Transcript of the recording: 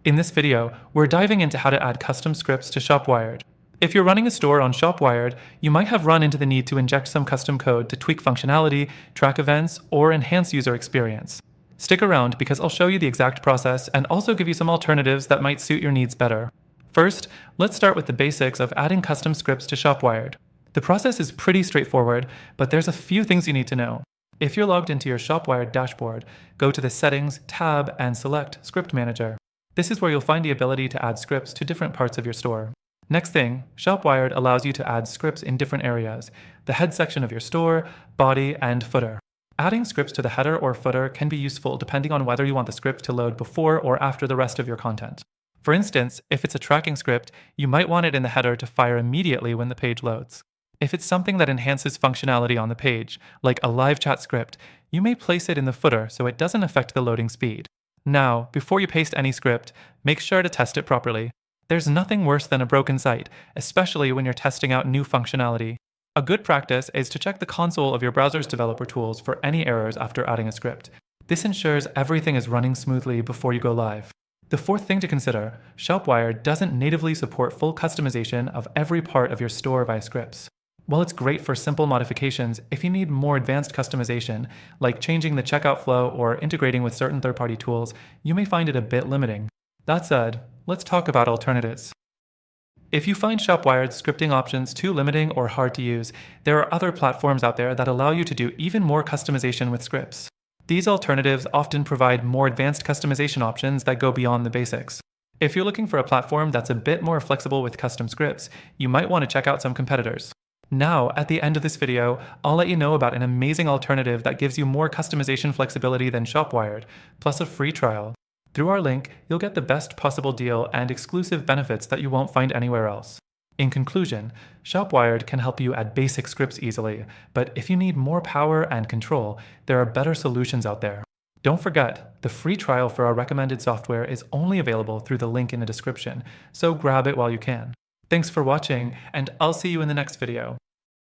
In this video, we're diving into how to add custom scripts to ShopWired. If you're running a store on ShopWired, you might have run into the need to inject some custom code to tweak functionality, track events, or enhance user experience. Stick around because I'll show you the exact process and also give you some alternatives that might suit your needs better. First, let's start with the basics of adding custom scripts to ShopWired. The process is pretty straightforward, but there's a few things you need to know. If you're logged into your ShopWired dashboard, go to the Settings tab and select Script Manager. This is where you'll find the ability to add scripts to different parts of your store. Next thing, ShopWired allows you to add scripts in different areas: the head section of your store, body, and footer. Adding scripts to the header or footer can be useful depending on whether you want the script to load before or after the rest of your content. For instance, if it's a tracking script, you might want it in the header to fire immediately when the page loads. If it's something that enhances functionality on the page, like a live chat script, you may place it in the footer so it doesn't affect the loading speed. Now, before you paste any script, make sure to test it properly. There's nothing worse than a broken site, especially when you're testing out new functionality. A good practice is to check the console of your browser's developer tools for any errors after adding a script. This ensures everything is running smoothly before you go live. The fourth thing to consider, ShopWired doesn't natively support full customization of every part of your store via scripts. While it's great for simple modifications, if you need more advanced customization, like changing the checkout flow or integrating with certain third-party tools, you may find it a bit limiting. That said, let's talk about alternatives. If you find ShopWired's scripting options too limiting or hard to use, there are other platforms out there that allow you to do even more customization with scripts. These alternatives often provide more advanced customization options that go beyond the basics. If you're looking for a platform that's a bit more flexible with custom scripts, you might want to check out some competitors. Now, at the end of this video, I'll let you know about an amazing alternative that gives you more customization flexibility than ShopWired, plus a free trial. Through our link, you'll get the best possible deal and exclusive benefits that you won't find anywhere else. In conclusion, ShopWired can help you add basic scripts easily, but if you need more power and control, there are better solutions out there. Don't forget, the free trial for our recommended software is only available through the link in the description, so grab it while you can. Thanks for watching, and I'll see you in the next video.